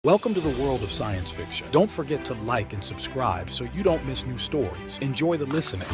Welcome to the world of science fiction. Don't forget to like and subscribe so you don't miss new stories. Enjoy the listening.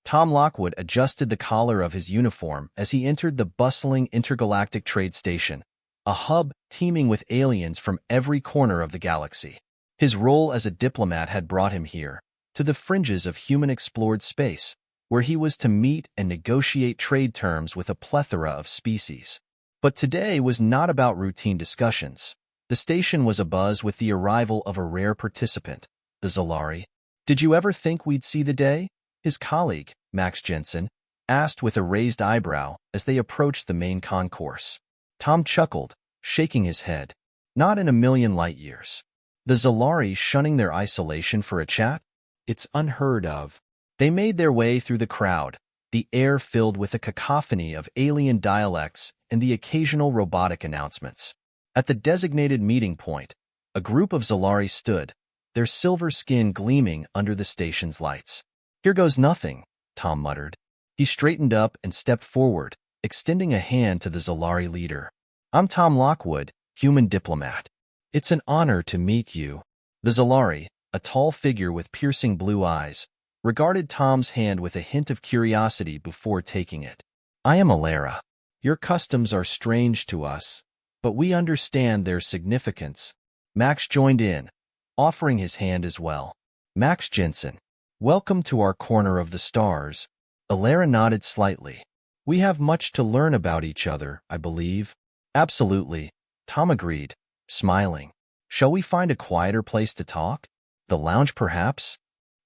Tom Lockwood adjusted the collar of his uniform as he entered the bustling intergalactic trade station, a hub teeming with aliens from every corner of the galaxy. His role as a diplomat had brought him here, to the fringes of human-explored space, where he was to meet and negotiate trade terms with a plethora of species. But today was not about routine discussions. The station was abuzz with the arrival of a rare participant, the Zari. "Did you ever think we'd see the day?" his colleague, Max Jensen, asked with a raised eyebrow as they approached the main concourse. Tom chuckled, shaking his head. "Not in a million light years." The Zari shunning their isolation for a chat? It's unheard of. They made their way through the crowd, the air filled with a cacophony of alien dialects and the occasional robotic announcements. At the designated meeting point, a group of Zari stood, their silver skin gleaming under the station's lights. "Here goes nothing," Tom muttered. He straightened up and stepped forward, extending a hand to the Zari leader. "I'm Tom Lockwood, human diplomat. It's an honor to meet you." The Zari, a tall figure with piercing blue eyes, regarded Tom's hand with a hint of curiosity before taking it. "I am Alara. Your customs are strange to us, but we understand their significance." Max joined in, offering his hand as well. "Max Jensen, welcome to our corner of the stars." Alara nodded slightly. "We have much to learn about each other, I believe." "Absolutely," Tom agreed, smiling. "Shall we find a quieter place to talk? The lounge, perhaps?"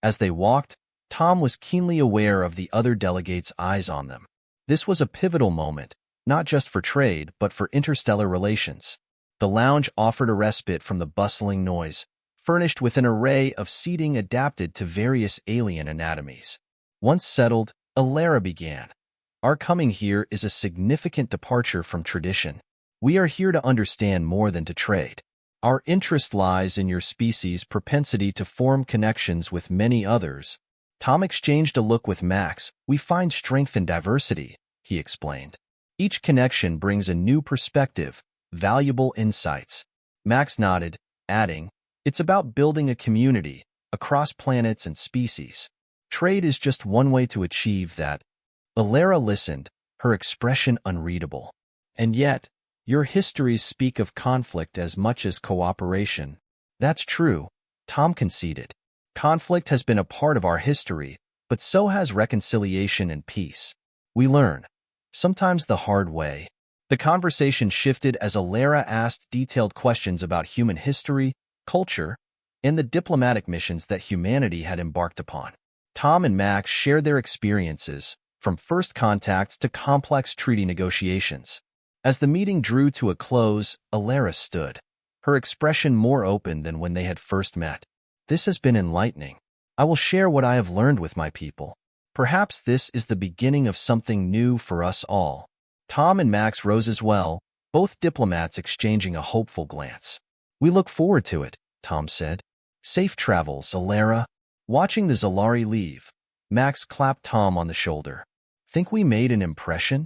As they walked, Tom was keenly aware of the other delegates' eyes on them. This was a pivotal moment, not just for trade, but for interstellar relations. The lounge offered a respite from the bustling noise, furnished with an array of seating adapted to various alien anatomies. Once settled, Alara began. "Our coming here is a significant departure from tradition. We are here to understand more than to trade. Our interest lies in your species' propensity to form connections with many others." Tom exchanged a look with Max. "We find strength in diversity," he explained. "Each connection brings a new perspective, valuable insights." Max nodded, adding, "It's about building a community across planets and species. Trade is just one way to achieve that." Alara listened, her expression unreadable. "And yet, your histories speak of conflict as much as cooperation." "That's true," Tom conceded. "Conflict has been a part of our history, but so has reconciliation and peace. We learn, sometimes the hard way." The conversation shifted as Alara asked detailed questions about human history, culture, and the diplomatic missions that humanity had embarked upon. Tom and Max shared their experiences, from first contacts to complex treaty negotiations. As the meeting drew to a close, Alara stood, her expression more open than when they had first met. "This has been enlightening. I will share what I have learned with my people. Perhaps this is the beginning of something new for us all." Tom and Max rose as well, both diplomats exchanging a hopeful glance. "We look forward to it," Tom said. "Safe travels, Alara." Watching the Zari leave, Max clapped Tom on the shoulder. "Think we made an impression?"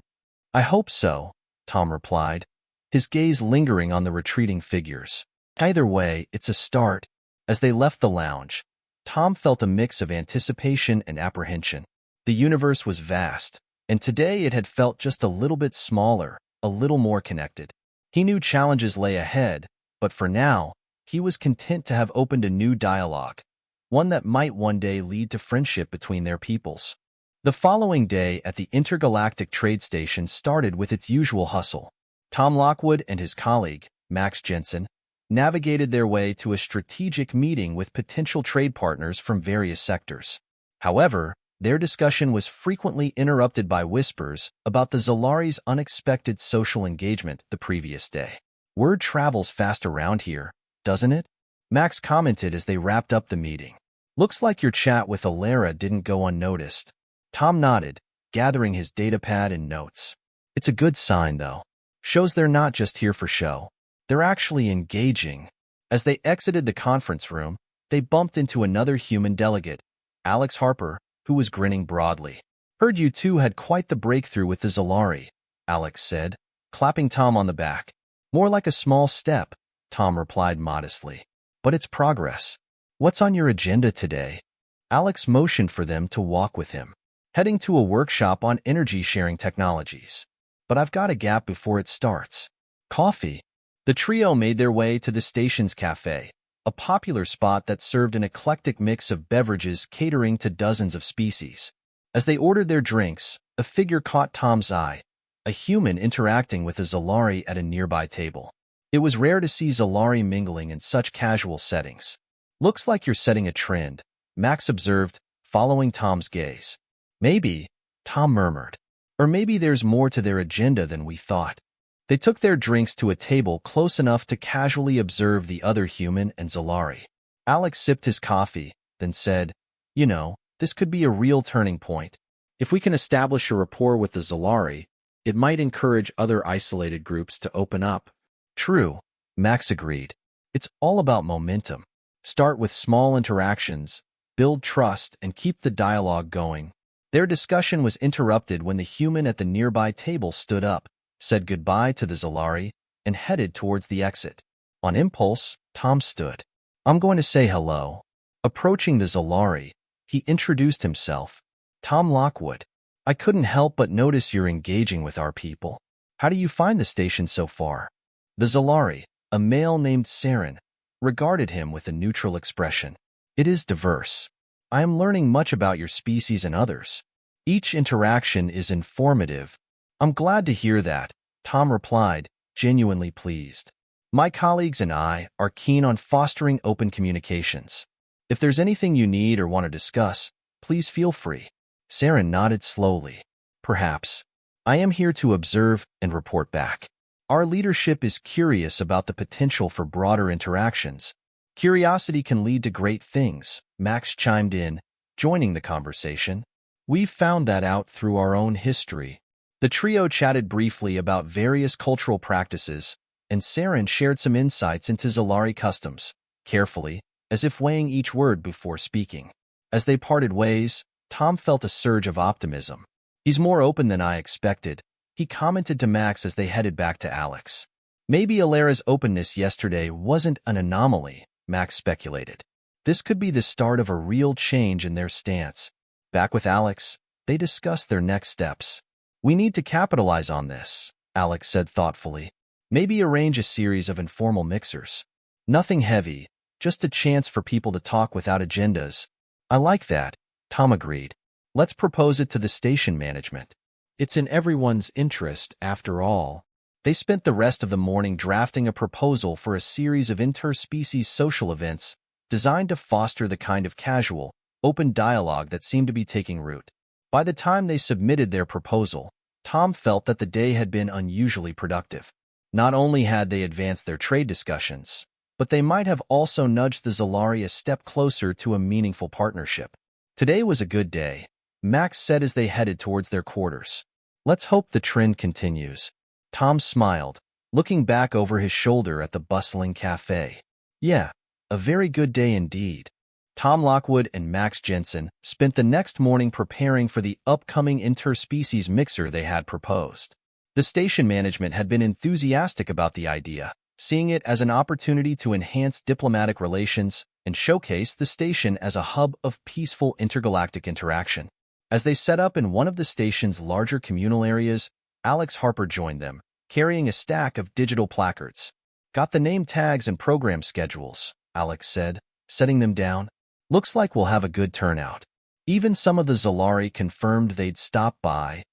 "I hope so," Tom replied, his gaze lingering on the retreating figures. "Either way, it's a start." As they left the lounge, Tom felt a mix of anticipation and apprehension. The universe was vast, and today it had felt just a little bit smaller, a little more connected. He knew challenges lay ahead, but for now, he was content to have opened a new dialogue, one that might one day lead to friendship between their peoples. The following day at the intergalactic trade station started with its usual hustle. Tom Lockwood and his colleague, Max Jensen, navigated their way to a strategic meeting with potential trade partners from various sectors. However, their discussion was frequently interrupted by whispers about the Zari's unexpected social engagement the previous day. "Word travels fast around here, doesn't it?" Max commented as they wrapped up the meeting. "Looks like your chat with Alara didn't go unnoticed." Tom nodded, gathering his datapad and notes. "It's a good sign, though. Shows they're not just here for show. They're actually engaging." As they exited the conference room, they bumped into another human delegate, Alex Harper, who was grinning broadly. "Heard you two had quite the breakthrough with the Zari," Alex said, clapping Tom on the back. "More like a small step," Tom replied modestly. But it's progress. What's on your agenda today? Alex motioned for them to walk with him, heading to a workshop on energy-sharing technologies. But I've got a gap before it starts. Coffee. The trio made their way to the station's cafe, a popular spot that served an eclectic mix of beverages catering to dozens of species. As they ordered their drinks, a figure caught Tom's eye, a human interacting with a Zari at a nearby table. It was rare to see Zari mingling in such casual settings. Looks like you're setting a trend, Max observed, following Tom's gaze. Maybe, Tom murmured. Or maybe there's more to their agenda than we thought. They took their drinks to a table close enough to casually observe the other human and Zari. Alex sipped his coffee, then said, "You know, this could be a real turning point. If we can establish a rapport with the Zari, it might encourage other isolated groups to open up." True, Max agreed. It's all about momentum. Start with small interactions, build trust, and keep the dialogue going. Their discussion was interrupted when the human at the nearby table stood up, said goodbye to the Zari, and headed towards the exit. On impulse, Tom stood. "I'm going to say hello." Approaching the Zari, he introduced himself. "Tom Lockwood. I couldn't help but notice you're engaging with our people. How do you find the station so far?" The Zari, a male named Saren, regarded him with a neutral expression. "It is diverse. I am learning much about your species and others. Each interaction is informative." "I'm glad to hear that," Tom replied, genuinely pleased. "My colleagues and I are keen on fostering open communications. If there's anything you need or want to discuss, please feel free." Saren nodded slowly. "Perhaps. I am here to observe and report back. Our leadership is curious about the potential for broader interactions. Curiosity can lead to great things," Max chimed in, joining the conversation. "We've found that out through our own history." The trio chatted briefly about various cultural practices, and Saren shared some insights into Zari customs, carefully, as if weighing each word before speaking. As they parted ways, Tom felt a surge of optimism. "He's more open than I expected," he commented to Max as they headed back to Alex. "Maybe Alara's openness yesterday wasn't an anomaly," Max speculated. "This could be the start of a real change in their stance." Back with Alex, they discussed their next steps. "We need to capitalize on this," Alex said thoughtfully. "Maybe arrange a series of informal mixers. Nothing heavy, just a chance for people to talk without agendas." "I like that," Tom agreed. "Let's propose it to the station management. It's in everyone's interest, after all." They spent the rest of the morning drafting a proposal for a series of interspecies social events designed to foster the kind of casual, open dialogue that seemed to be taking root. By the time they submitted their proposal, Tom felt that the day had been unusually productive. Not only had they advanced their trade discussions, but they might have also nudged the Zari a step closer to a meaningful partnership. Today was a good day, Max said as they headed towards their quarters. "Let's hope the trend continues." Tom smiled, looking back over his shoulder at the bustling cafe. "Yeah, a very good day indeed." Tom Lockwood and Max Jensen spent the next morning preparing for the upcoming interspecies mixer they had proposed. The station management had been enthusiastic about the idea, seeing it as an opportunity to enhance diplomatic relations and showcase the station as a hub of peaceful intergalactic interaction. As they set up in one of the station's larger communal areas, Alex Harper joined them, carrying a stack of digital placards. "Got the name tags and program schedules," Alex said, setting them down. "Looks like we'll have a good turnout." Even some of the Zari confirmed they'd stop by.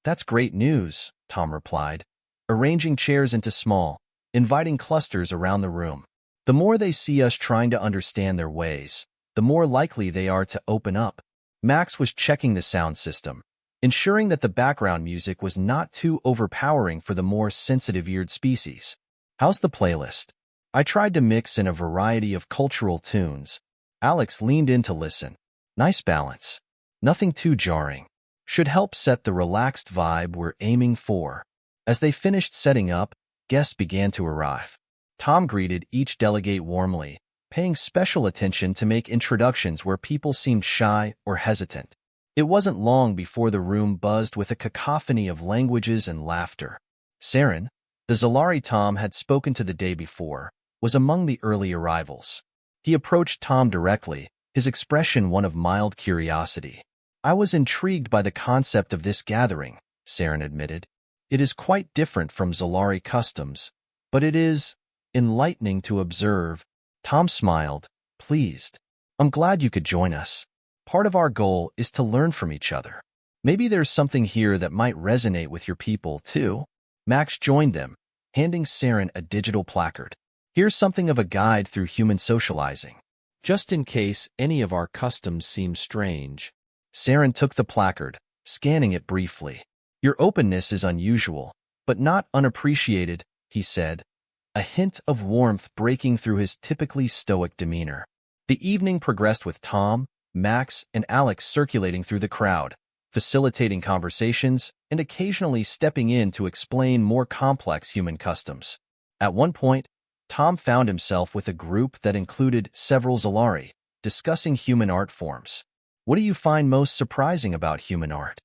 "That's great news," Tom replied, arranging chairs into small, inviting clusters around the room. "The more they see us trying to understand their ways, the more likely they are to open up." Max was checking the sound system, ensuring that the background music was not too overpowering for the more sensitive-eared species. "How's the playlist?" "I tried to mix in a variety of cultural tunes." Alex leaned in to listen. "Nice balance. Nothing too jarring. Should help set the relaxed vibe we're aiming for." As they finished setting up, guests began to arrive. Tom greeted each delegate warmly, paying special attention to make introductions where people seemed shy or hesitant. It wasn't long before the room buzzed with a cacophony of languages and laughter. Saren, the Zari Tom had spoken to the day before, was among the early arrivals. He approached Tom directly, his expression one of mild curiosity. "I was intrigued by the concept of this gathering," Saren admitted. "It is quite different from Zalari customs, but it is enlightening to observe." Tom smiled, pleased. "I'm glad you could join us. Part of our goal is to learn from each other. Maybe there's something here that might resonate with your people, too." Max joined them, handing Saren a digital placard. "Here's something of a guide through human socializing, just in case any of our customs seem strange." Saren took the placard, scanning it briefly. "Your openness is unusual, but not unappreciated," he said, a hint of warmth breaking through his typically stoic demeanor. The evening progressed with Tom, Max, and Alex circulating through the crowd, facilitating conversations and occasionally stepping in to explain more complex human customs. At one point, Tom found himself with a group that included several Zalari, discussing human art forms. "What do you find most surprising about human art?"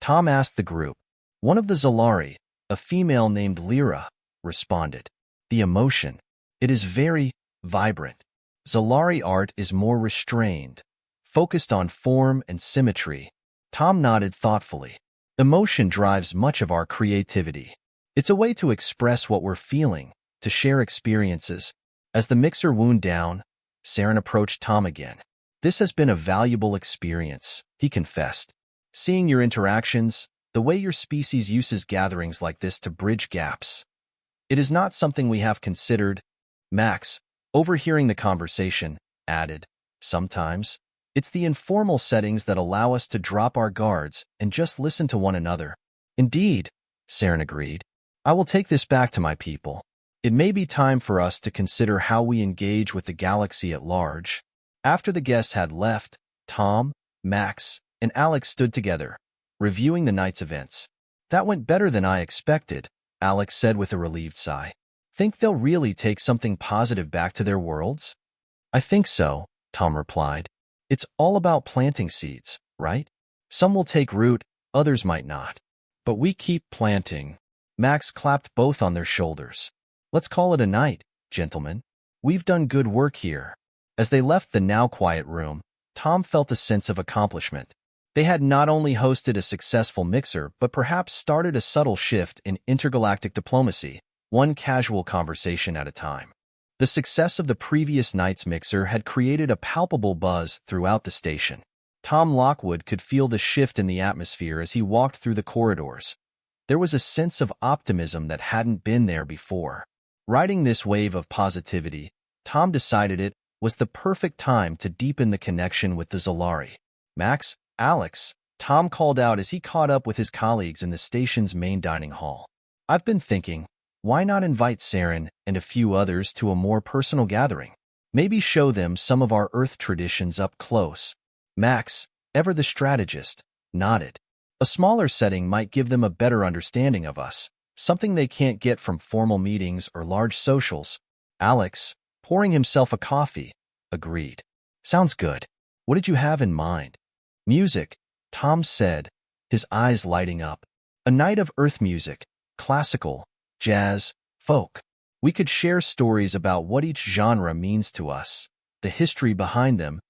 Tom asked the group. One of the Zalari, a female named Lyra, responded. "The emotion. It is very vibrant. Zalari art is more restrained, focused on form and symmetry." Tom nodded thoughtfully. "Emotion drives much of our creativity. It's a way to express what we're feeling, to share experiences." As the mixer wound down, Saren approached Tom again. "This has been a valuable experience," he confessed. "Seeing your interactions, the way your species uses gatherings like this to bridge gaps. It is not something we have considered." Max, overhearing the conversation, added, "Sometimes, it's the informal settings that allow us to drop our guards and just listen to one another." "Indeed," Saren agreed. "I will take this back to my people. It may be time for us to consider how we engage with the galaxy at large." After the guests had left, Tom, Max, and Alex stood together, reviewing the night's events. "That went better than I expected," Alex said with a relieved sigh. "Think they'll really take something positive back to their worlds?" "I think so," Tom replied. "It's all about planting seeds, right? Some will take root, others might not. But we keep planting." Max clapped both on their shoulders. "Let's call it a night, gentlemen. We've done good work here." As they left the now quiet room, Tom felt a sense of accomplishment. They had not only hosted a successful mixer, but perhaps started a subtle shift in intergalactic diplomacy, one casual conversation at a time. The success of the previous night's mixer had created a palpable buzz throughout the station. Tom Lockwood could feel the shift in the atmosphere as he walked through the corridors. There was a sense of optimism that hadn't been there before. Riding this wave of positivity, Tom decided it was the perfect time to deepen the connection with the Zalari. "Max, Alex," Tom called out as he caught up with his colleagues in the station's main dining hall. "I've been thinking, why not invite Saren and a few others to a more personal gathering? Maybe show them some of our Earth traditions up close." Max, ever the strategist, nodded. "A smaller setting might give them a better understanding of us, something they can't get from formal meetings or large socials." Alex, pouring himself a coffee, agreed. "Sounds good. What did you have in mind?" "Music," Tom said, his eyes lighting up. "A night of Earth music, classical, jazz, folk. We could share stories about what each genre means to us, the history behind them."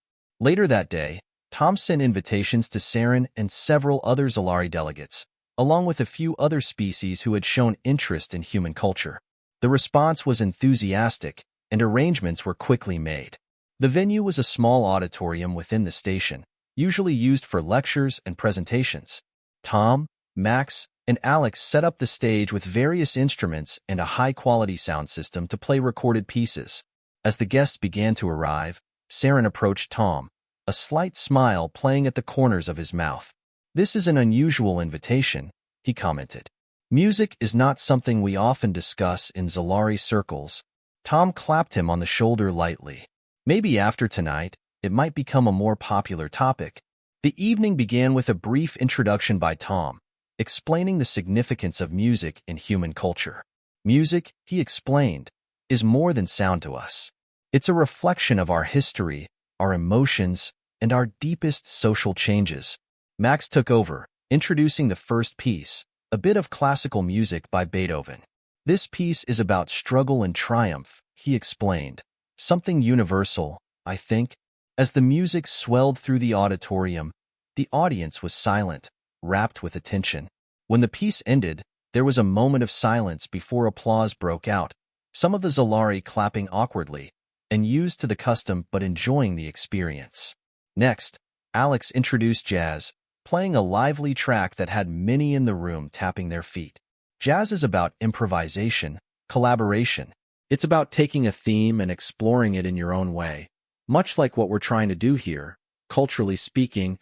Later that day, Tom sent invitations to Saren and several other Zalari delegates, along with a few other species who had shown interest in human culture. The response was enthusiastic, and arrangements were quickly made. The venue was a small auditorium within the station, usually used for lectures and presentations. Tom, Max, and Alex set up the stage with various instruments and a high-quality sound system to play recorded pieces. As the guests began to arrive, Saren approached Tom, a slight smile playing at the corners of his mouth. "This is an unusual invitation," he commented. "Music is not something we often discuss in Zalari circles." Tom clapped him on the shoulder lightly. "Maybe after tonight, it might become a more popular topic." The evening began with a brief introduction by Tom, explaining the significance of music in human culture. "Music," he explained, "is more than sound to us. It's a reflection of our history, our emotions, and our deepest social changes." Max took over, introducing the first piece, a bit of classical music by Beethoven. This piece is about struggle and triumph, he explained. Something universal, I think. As the music swelled through the auditorium, the audience was silent, rapt with attention. When the piece ended, there was a moment of silence before applause broke out, some of the Zari clapping awkwardly, and used to the custom but enjoying the experience. Next, Alex introduced jazz, playing a lively track that had many in the room tapping their feet. Jazz is about improvisation, collaboration. It's about taking a theme and exploring it in your own way, much like what we're trying to do here, culturally speaking.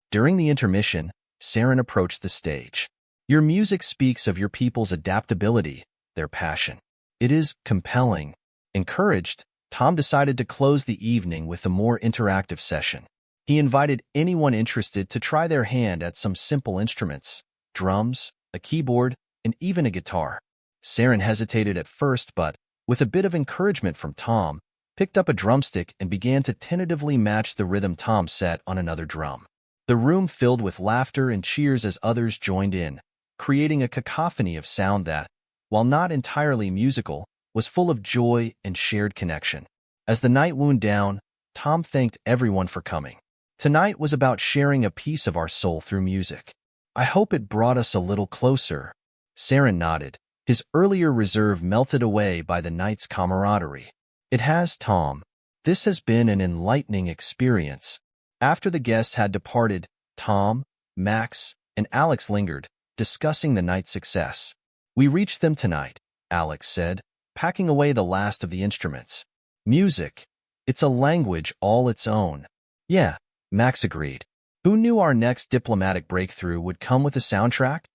During the intermission, Saren approached the stage. Your music speaks of your people's adaptability, their passion. It is compelling. Encouraged, Tom decided to close the evening with a more interactive session. He invited anyone interested to try their hand at some simple instruments, drums, a keyboard, and even a guitar. Saren hesitated at first, but, with a bit of encouragement from Tom, picked up a drumstick and began to tentatively match the rhythm Tom set on another drum. The room filled with laughter and cheers as others joined in, creating a cacophony of sound that, while not entirely musical, was full of joy and shared connection. As the night wound down, Tom thanked everyone for coming. Tonight was about sharing a piece of our soul through music. I hope it brought us a little closer. Saren nodded, his earlier reserve melted away by the night's camaraderie. It has, Tom. This has been an enlightening experience. After the guests had departed, Tom, Max, and Alex lingered, discussing the night's success. We reached them tonight, Alex said, packing away the last of the instruments. Music. It's a language all its own. Yeah, Max agreed. Who knew our next diplomatic breakthrough would come with a soundtrack?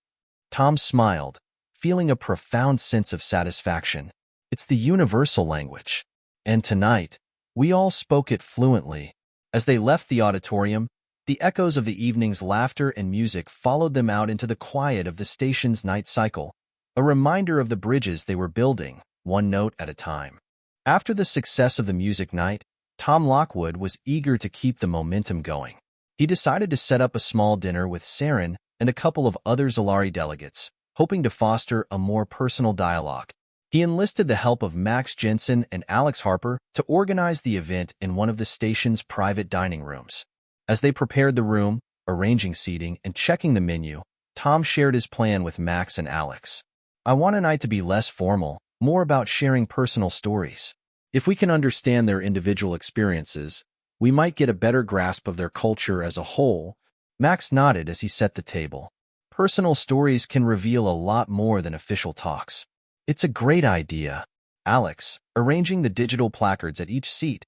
Tom smiled, feeling a profound sense of satisfaction. It's the universal language. And tonight, we all spoke it fluently. As they left the auditorium, the echoes of the evening's laughter and music followed them out into the quiet of the station's night cycle, a reminder of the bridges they were building, one note at a time. After the success of the music night, Tom Lockwood was eager to keep the momentum going. He decided to set up a small dinner with Saren and a couple of other Zari delegates, hoping to foster a more personal dialogue. He enlisted the help of Max Jensen and Alex Harper to organize the event in one of the station's private dining rooms. As they prepared the room, arranging seating, and checking the menu, Tom shared his plan with Max and Alex. I want a night to be less formal, more about sharing personal stories. If we can understand their individual experiences, we might get a better grasp of their culture as a whole. Max nodded as he set the table. Personal stories can reveal a lot more than official talks. It's a great idea. Alex, arranging the digital placards at each seat,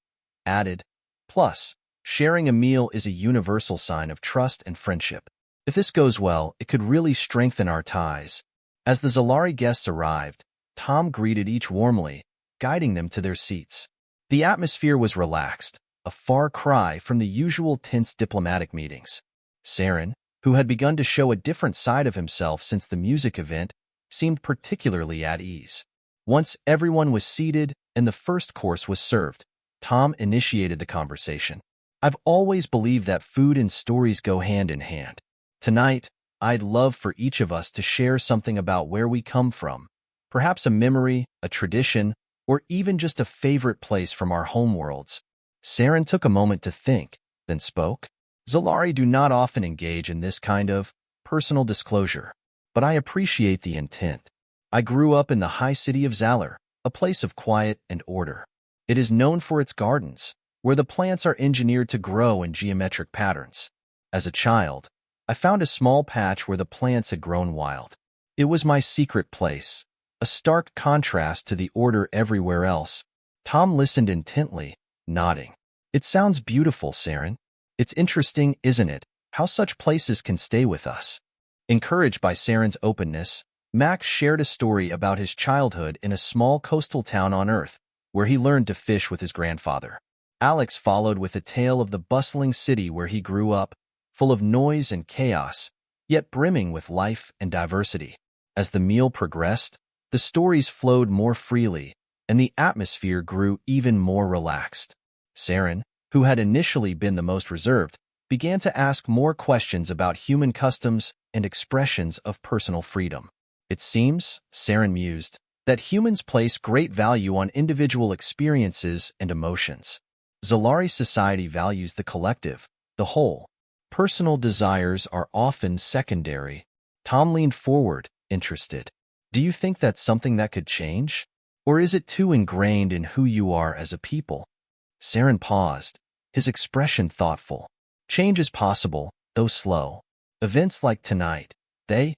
added, plus, sharing a meal is a universal sign of trust and friendship. If this goes well, it could really strengthen our ties. As the Zari guests arrived, Tom greeted each warmly, guiding them to their seats. The atmosphere was relaxed, a far cry from the usual tense diplomatic meetings. Saren, who had begun to show a different side of himself since the music event, seemed particularly at ease. Once everyone was seated and the first course was served, Tom initiated the conversation. I've always believed that food and stories go hand in hand. Tonight, I'd love for each of us to share something about where we come from, perhaps a memory, a tradition, or even just a favorite place from our homeworlds. Saren took a moment to think, then spoke. Zari do not often engage in this kind of personal disclosure, but I appreciate the intent. I grew up in the high city of Zalor, a place of quiet and order. It is known for its gardens, where the plants are engineered to grow in geometric patterns. As a child, I found a small patch where the plants had grown wild. It was my secret place, a stark contrast to the order everywhere else. Tom listened intently, nodding. It sounds beautiful, Saren. It's interesting, isn't it, how such places can stay with us. Encouraged by Saren's openness, Max shared a story about his childhood in a small coastal town on Earth, where he learned to fish with his grandfather. Alex followed with a tale of the bustling city where he grew up, full of noise and chaos, yet brimming with life and diversity. As the meal progressed, the stories flowed more freely, and the atmosphere grew even more relaxed. Saren, who had initially been the most reserved, began to ask more questions about human customs and expressions of personal freedom. It seems, Saren mused, that humans place great value on individual experiences and emotions. Zari society values the collective, the whole. Personal desires are often secondary. Tom leaned forward, interested. Do you think that's something that could change? Or is it too ingrained in who you are as a people? Saren paused, his expression thoughtful. Change is possible, though slow. Events like tonight, they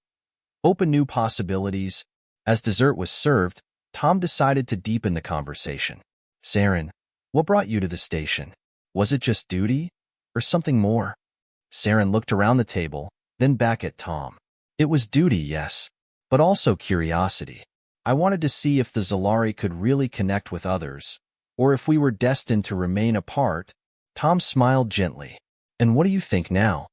open new possibilities. As dessert was served, Tom decided to deepen the conversation. Saren, what brought you to the station? Was it just duty, or something more? Saren looked around the table, then back at Tom. It was duty, yes, but also curiosity. I wanted to see if the Zari could really connect with others, or if we were destined to remain apart. Tom smiled gently. And what do you think now?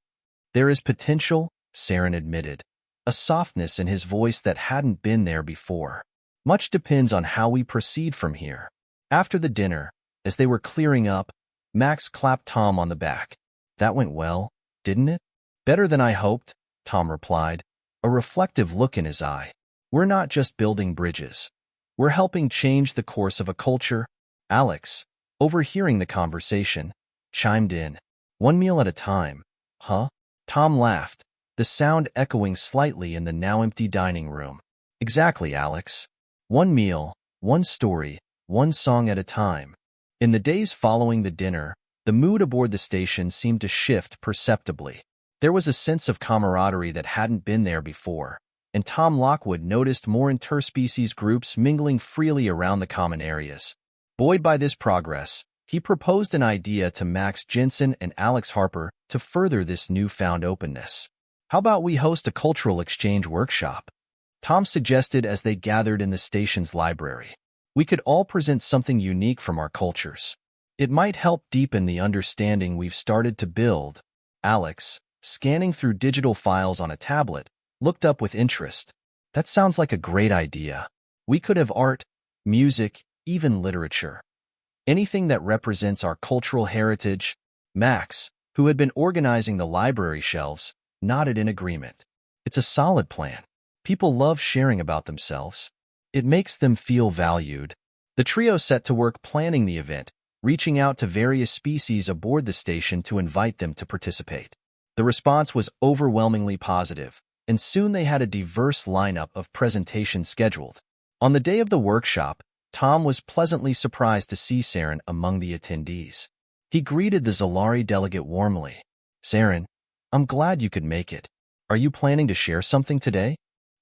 There is potential, Saren admitted, a softness in his voice that hadn't been there before. Much depends on how we proceed from here. After the dinner, as they were clearing up, Max clapped Tom on the back. That went well, didn't it? Better than I hoped, Tom replied, a reflective look in his eye. We're not just building bridges. We're helping change the course of a culture. Alex, overhearing the conversation, chimed in. One meal at a time, huh? Tom laughed, the sound echoing slightly in the now empty dining room. Exactly, Alex. One meal, one story, one song at a time. In the days following the dinner, the mood aboard the station seemed to shift perceptibly. There was a sense of camaraderie that hadn't been there before, and Tom Lockwood noticed more interspecies groups mingling freely around the common areas. Buoyed by this progress, he proposed an idea to Max Jensen and Alex Harper to further this newfound openness. How about we host a cultural exchange workshop? Tom suggested as they gathered in the station's library. We could all present something unique from our cultures. It might help deepen the understanding we've started to build. Alex, scanning through digital files on a tablet, looked up with interest. That sounds like a great idea. We could have art, music, even literature. Anything that represents our cultural heritage. Max, who had been organizing the library shelves, nodded in agreement. It's a solid plan. People love sharing about themselves. It makes them feel valued. The trio set to work planning the event, reaching out to various species aboard the station to invite them to participate. The response was overwhelmingly positive, and soon they had a diverse lineup of presentations scheduled. On the day of the workshop, Tom was pleasantly surprised to see Saren among the attendees. He greeted the Zari delegate warmly. Saren, I'm glad you could make it. Are you planning to share something today?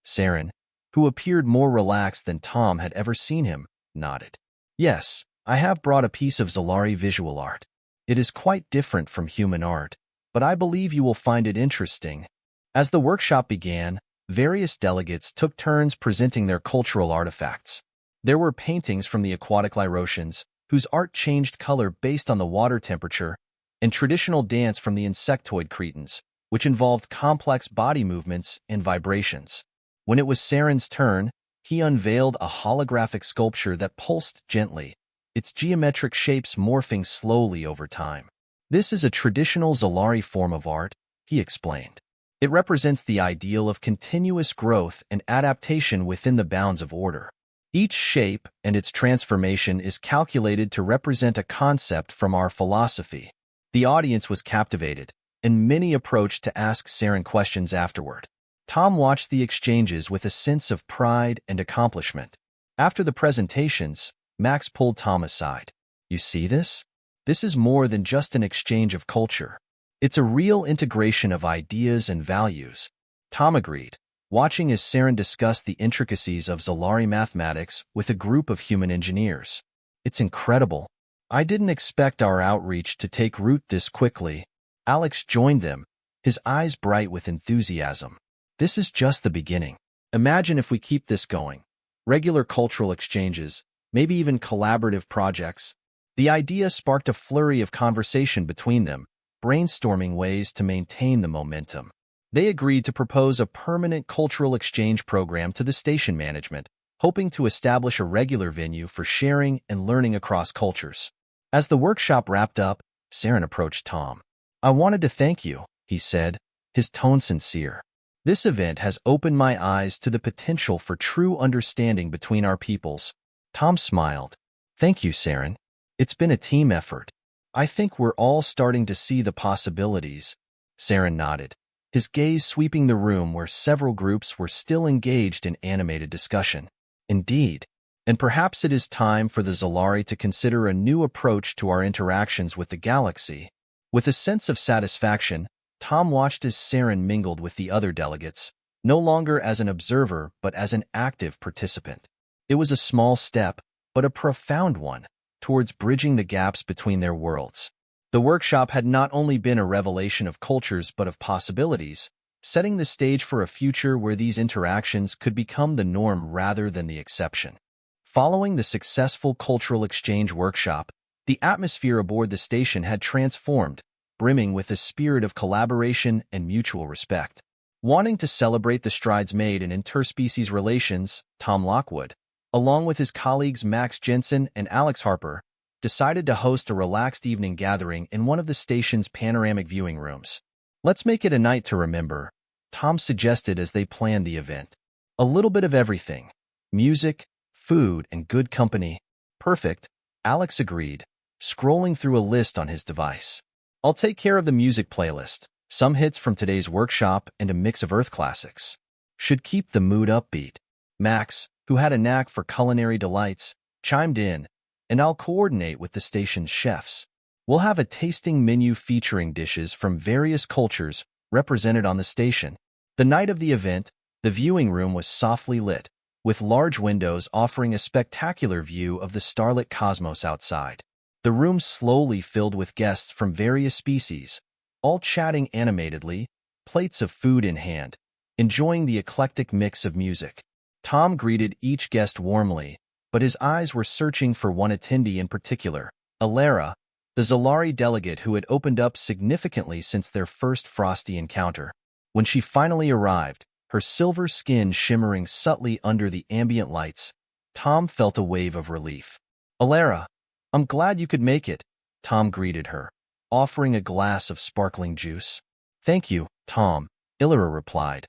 Saren, who appeared more relaxed than Tom had ever seen him, nodded. Yes, I have brought a piece of Zari visual art. It is quite different from human art, but I believe you will find it interesting. As the workshop began, various delegates took turns presenting their cultural artifacts. There were paintings from the aquatic Lyrotians, whose art changed color based on the water temperature, and traditional dance from the insectoid Cretans, which involved complex body movements and vibrations. When it was Saren's turn, he unveiled a holographic sculpture that pulsed gently, its geometric shapes morphing slowly over time. This is a traditional Zari form of art, he explained. It represents the ideal of continuous growth and adaptation within the bounds of order. Each shape and its transformation is calculated to represent a concept from our philosophy. The audience was captivated, and many approached to ask Saren questions afterward. Tom watched the exchanges with a sense of pride and accomplishment. After the presentations, Max pulled Tom aside. You see this? This is more than just an exchange of culture. It's a real integration of ideas and values. Tom agreed, watching as Saren discussed the intricacies of Zari mathematics with a group of human engineers. It's incredible. I didn't expect our outreach to take root this quickly. Alex joined them, his eyes bright with enthusiasm. This is just the beginning. Imagine if we keep this going. Regular cultural exchanges, maybe even collaborative projects. The idea sparked a flurry of conversation between them, brainstorming ways to maintain the momentum. They agreed to propose a permanent cultural exchange program to the station management, hoping to establish a regular venue for sharing and learning across cultures. As the workshop wrapped up, Saren approached Tom. I wanted to thank you, he said, his tone sincere. This event has opened my eyes to the potential for true understanding between our peoples. Tom smiled. Thank you, Saren. It's been a team effort. I think we're all starting to see the possibilities. Saren nodded, his gaze sweeping the room where several groups were still engaged in animated discussion. Indeed, and perhaps it is time for the Zalari to consider a new approach to our interactions with the galaxy. With a sense of satisfaction, Tom watched as Saren mingled with the other delegates, no longer as an observer but as an active participant. It was a small step, but a profound one, towards bridging the gaps between their worlds. The workshop had not only been a revelation of cultures but of possibilities, setting the stage for a future where these interactions could become the norm rather than the exception. Following the successful cultural exchange workshop, the atmosphere aboard the station had transformed, brimming with a spirit of collaboration and mutual respect. Wanting to celebrate the strides made in interspecies relations, Tom Lockwood, along with his colleagues Max Jensen and Alex Harper, decided to host a relaxed evening gathering in one of the station's panoramic viewing rooms. Let's make it a night to remember, Tom suggested as they planned the event. A little bit of everything. Music, food, and good company. Perfect, Alex agreed, scrolling through a list on his device. I'll take care of the music playlist, some hits from today's workshop and a mix of Earth classics. Should keep the mood upbeat. Max, who had a knack for culinary delights, chimed in, and I'll coordinate with the station's chefs. We'll have a tasting menu featuring dishes from various cultures represented on the station. The night of the event, the viewing room was softly lit, with large windows offering a spectacular view of the starlit cosmos outside. The room slowly filled with guests from various species, all chatting animatedly, plates of food in hand, enjoying the eclectic mix of music. Tom greeted each guest warmly, but his eyes were searching for one attendee in particular, Alara, the Zalari delegate who had opened up significantly since their first frosty encounter. When she finally arrived, her silver skin shimmering subtly under the ambient lights, Tom felt a wave of relief. Alara, I'm glad you could make it, Tom greeted her, offering a glass of sparkling juice. Thank you, Tom, Illyra replied,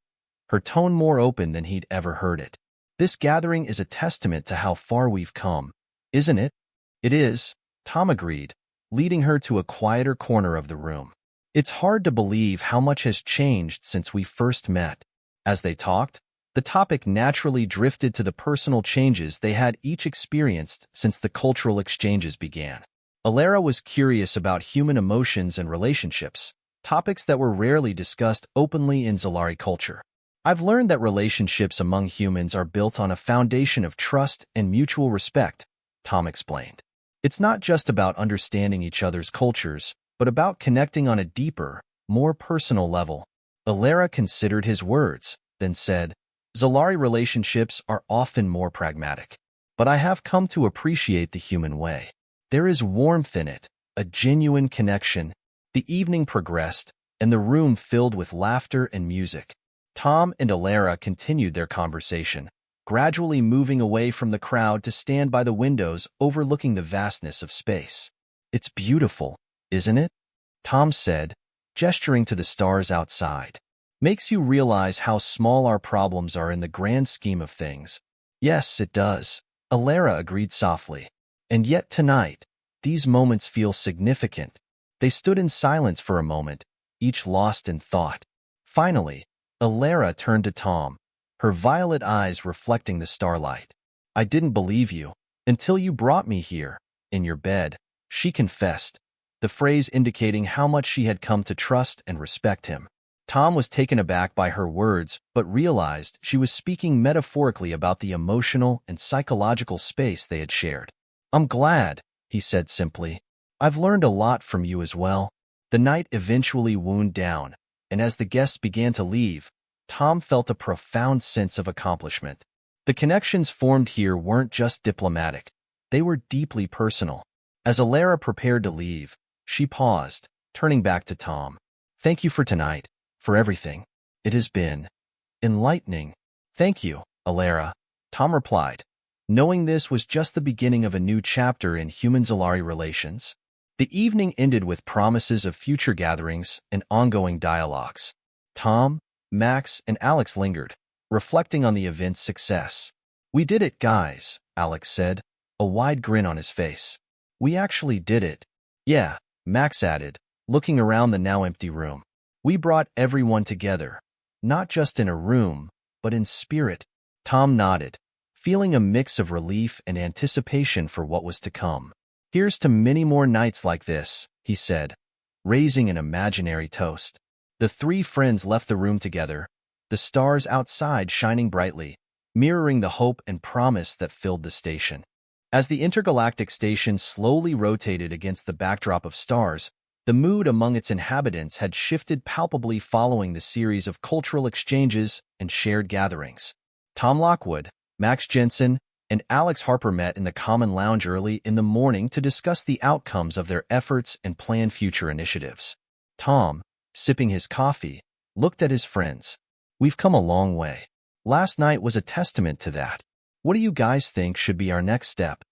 her tone more open than he'd ever heard it. This gathering is a testament to how far we've come, isn't it? It is, Tom agreed, leading her to a quieter corner of the room. It's hard to believe how much has changed since we first met. As they talked, the topic naturally drifted to the personal changes they had each experienced since the cultural exchanges began. Alara was curious about human emotions and relationships, topics that were rarely discussed openly in Zalari culture. I've learned that relationships among humans are built on a foundation of trust and mutual respect, Tom explained. It's not just about understanding each other's cultures, but about connecting on a deeper, more personal level. Alara considered his words, then said, Zalari relationships are often more pragmatic, but I have come to appreciate the human way. There is warmth in it, a genuine connection. The evening progressed, and the room filled with laughter and music. Tom and Alara continued their conversation, gradually moving away from the crowd to stand by the windows overlooking the vastness of space. It's beautiful, isn't it? Tom said, gesturing to the stars outside. Makes you realize how small our problems are in the grand scheme of things. Yes, it does, Alara agreed softly. And yet tonight, these moments feel significant. They stood in silence for a moment, each lost in thought. Finally, Alara turned to Tom, her violet eyes reflecting the starlight. I didn't believe you, until you brought me here, in your bed, she confessed, the phrase indicating how much she had come to trust and respect him. Tom was taken aback by her words, but realized she was speaking metaphorically about the emotional and psychological space they had shared. I'm glad, he said simply. I've learned a lot from you as well. The night eventually wound down, and as the guests began to leave, Tom felt a profound sense of accomplishment. The connections formed here weren't just diplomatic, they were deeply personal. As Alara prepared to leave, she paused, turning back to Tom. Thank you for tonight, for everything. It has been enlightening. Thank you, Alara, Tom replied, knowing this was just the beginning of a new chapter in human-Zalari relations. The evening ended with promises of future gatherings and ongoing dialogues. Tom, Max and Alex lingered, reflecting on the event's success. "We did it, guys," Alex said, a wide grin on his face. "We actually did it." "Yeah," Max added, looking around the now empty room. "We brought everyone together, not just in a room, but in spirit." Tom nodded, feeling a mix of relief and anticipation for what was to come. "Here's to many more nights like this," he said, raising an imaginary toast. The three friends left the room together, the stars outside shining brightly, mirroring the hope and promise that filled the station. As the intergalactic station slowly rotated against the backdrop of stars, the mood among its inhabitants had shifted palpably following the series of cultural exchanges and shared gatherings. Tom Lockwood, Max Jensen, and Alex Harper met in the common lounge early in the morning to discuss the outcomes of their efforts and plan future initiatives. Tom, sipping his coffee, looked at his friends. "We've come a long way. Last night was a testament to that. What do you guys think should be our next step?"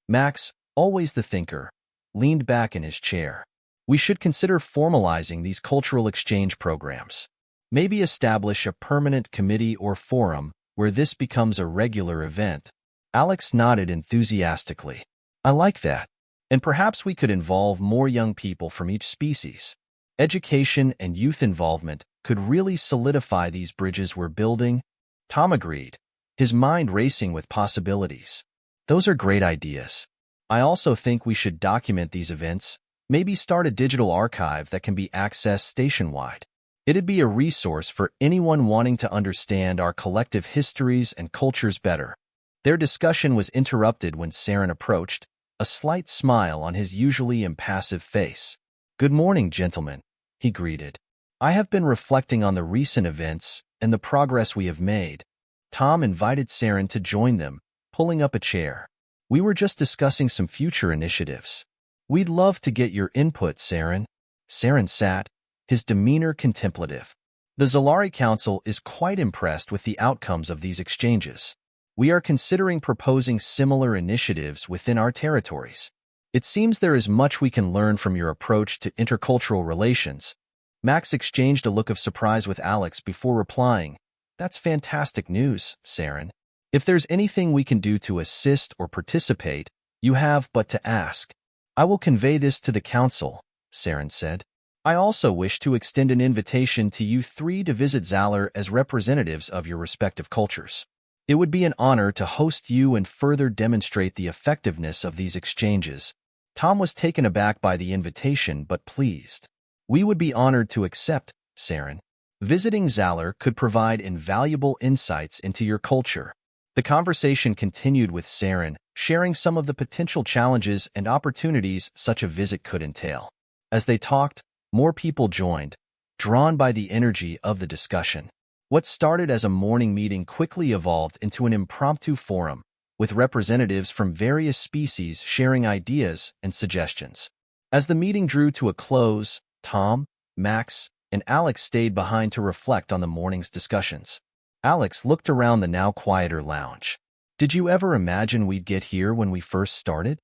Max, always the thinker, leaned back in his chair. "We should consider formalizing these cultural exchange programs. Maybe establish a permanent committee or forum where this becomes a regular event." Alex nodded enthusiastically. "I like that. And perhaps we could involve more young people from each species. Education and youth involvement could really solidify these bridges we're building." Tom agreed, his mind racing with possibilities. "Those are great ideas. I also think we should document these events, maybe start a digital archive that can be accessed station-wide. It'd be a resource for anyone wanting to understand our collective histories and cultures better." Their discussion was interrupted when Saren approached, a slight smile on his usually impassive face. "Good morning, gentlemen," he greeted. "I have been reflecting on the recent events and the progress we have made." Tom invited Saren to join them, pulling up a chair. "We were just discussing some future initiatives. We'd love to get your input, Saren." Saren sat, his demeanor contemplative. "The Zari Council is quite impressed with the outcomes of these exchanges. We are considering proposing similar initiatives within our territories. It seems there is much we can learn from your approach to intercultural relations." Max exchanged a look of surprise with Alex before replying, "That's fantastic news, Saren. If there's anything we can do to assist or participate, you have but to ask." "I will convey this to the council," Saren said. "I also wish to extend an invitation to you three to visit Zari as representatives of your respective cultures. It would be an honor to host you and further demonstrate the effectiveness of these exchanges." Tom was taken aback by the invitation but pleased. "We would be honored to accept, Saren. Visiting Zari could provide invaluable insights into your culture." The conversation continued with Saren, sharing some of the potential challenges and opportunities such a visit could entail. As they talked, more people joined, drawn by the energy of the discussion. What started as a morning meeting quickly evolved into an impromptu forum, with representatives from various species sharing ideas and suggestions. As the meeting drew to a close, Tom, Max, and Alex stayed behind to reflect on the morning's discussions. Alex looked around the now quieter lounge. "Did you ever imagine we'd get here when we first started?"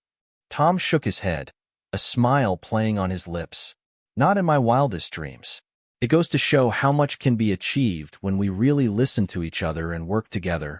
Tom shook his head, a smile playing on his lips. "Not in my wildest dreams. It goes to show how much can be achieved when we really listen to each other and work together."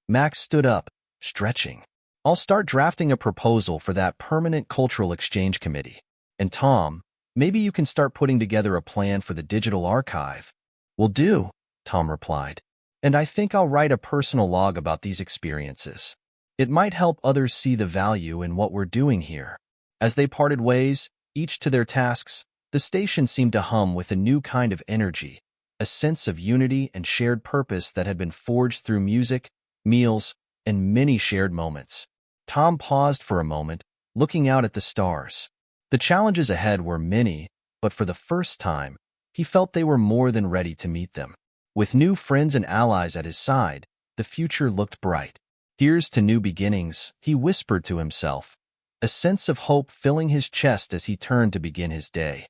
Max stood up, stretching. "I'll start drafting a proposal for that permanent cultural exchange committee. And Tom, maybe you can start putting together a plan for the digital archive." "Will do," Tom replied. "And I think I'll write a personal log about these experiences. It might help others see the value in what we're doing here." As they parted ways, each to their tasks, the station seemed to hum with a new kind of energy, a sense of unity and shared purpose that had been forged through music, meals, and many shared moments. Tom paused for a moment, looking out at the stars. The challenges ahead were many, but for the first time, he felt they were more than ready to meet them. With new friends and allies at his side, the future looked bright. "Here's to new beginnings," he whispered to himself, a sense of hope filling his chest as he turned to begin his day.